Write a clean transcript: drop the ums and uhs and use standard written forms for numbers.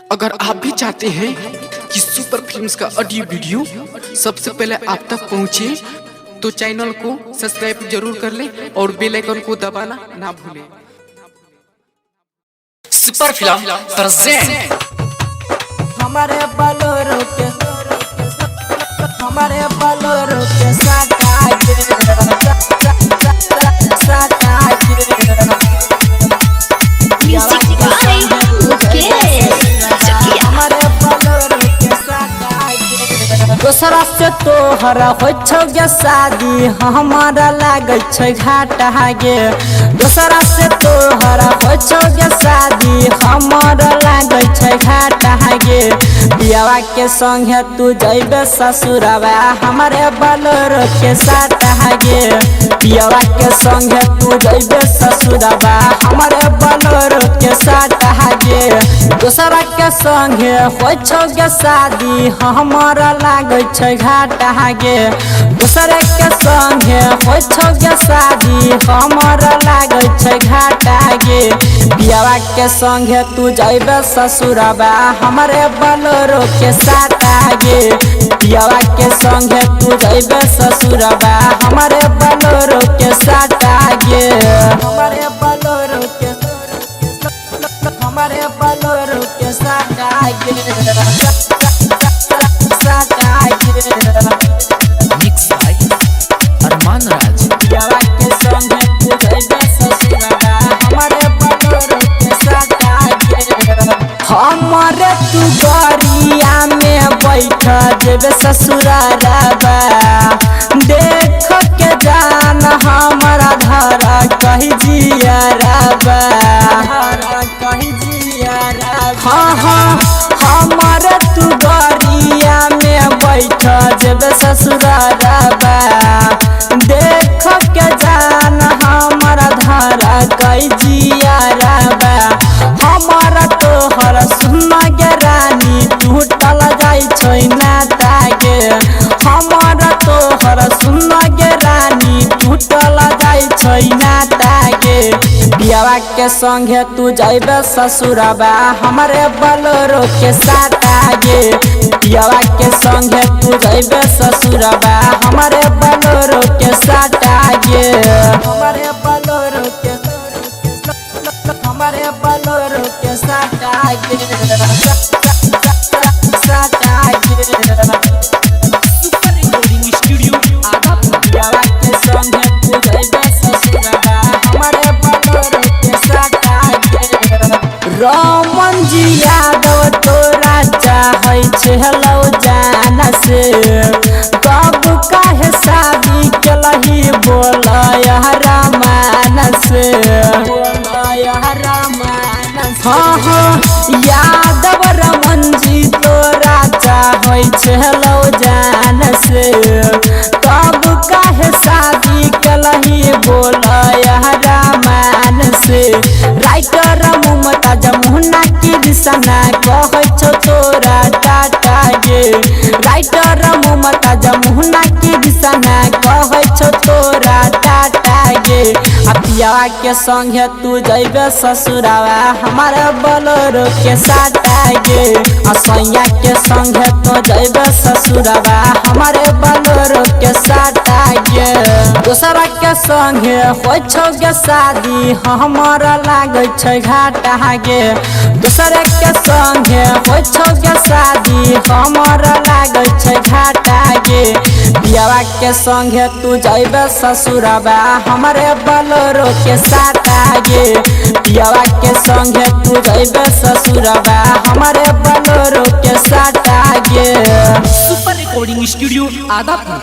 अगर आप भी चाहते हैं कि सुपर फिल्म्स का ऑडियो वीडियो सबसे पहले आप तक पहुंचे, तो चैनल को सब्सक्राइब जरूर कर लें और बेल आइकन को दबाना ना भूलें। सुपर फिल्म प्रेजेंट हमारे बोलेरो के साथ दोसरा से तोहरा हो गे शादी हमारा लागे छै घाटा गे। दोसरा से तोहरा हो गे शादी हमारा लागे छै घाटा गे। बियावा के संगे तू जइबे ससुरवा हमारे बोलेरो के साथ गे। बियावा के संगे तू जइबे ससुरवा हमारे बोलेरो के साथ गे। दोसरा के संगे हो गे शादी हमारा लागे छै घाटा गे। दूसरे के संगे हो गे शादी हमारा लागे छै घाटा गे। बियावा के संगे तू जइबे ससुरवा हमारे बोलेरो के साथ गे। बियावा के संगे तू जइबे ससुरवा हमारे बोलेरो के साथ गे। हमारे बोलेरो के साथ गे। मिक्स बाय अरमान राज। बियावा के संगे तू जइबे ससुरवा हमारे बोलेरो के साथ गे। हमारे तू गरिया में बैठ जेबे ससुरवा देख के जान हमारा धारा कही जियरबा कही जियरबा। हाँ हमारे तू गरिया में बैठ जेबे ससुरवा देख के जान हमारा धारा कही जियरबा। हमारा तोहर सुन गे रानी टूटल जाय छै नाता गे। हमारा तोहर सुन गे रानी टूटल जाय छै नाता गे। बियावा के संगे तू जइबे ससुरवा हमारे बोलेरो के साथ गे। बियावा के संगे तू जइबे ससुरवा हमारे बोलेरो के साथ गे। हमारे बोलेरो के साथ गे। Super recording studio Adapur. बियावा के संगे तू जइबे ससुरवा हमारे बोलेरो के साथ गे। रमन जी यादव तोरा चाहै छै हेलो जान से कब काहे शादी केलही बोलय रमान से। हाँ यादव रमन जी तोरा चाहै छै हेलो जान से कब काहे शादी केलही बोलय रमान से। राइटर ममता जमुना की दिसना कहै छौ तोरा टाटा गे। राइटर ममता जमुना की दिसना कहै छौ तोरा टाटा गे। पियावा के संगे तू जइबे ससुरवा हमारे बोलेरो के साथ गे। सैया के संगे तू जइबे ससुरवा हमारे बोलेरो के साथ गे। दूसरा के संगे हो गे शादी हमारा लागे छै घाटा गे। दूसरे के संगे हो गे शादी हमारा लागे छै घाटा गे। बियावा के संगे तू जइबे ससुरवा हमारे बोलेरो के साथ गे। बियावा के संगे तू जइबे ससुरवा हमारे बोलेरो के साथ गे। Super recording studio Adapur.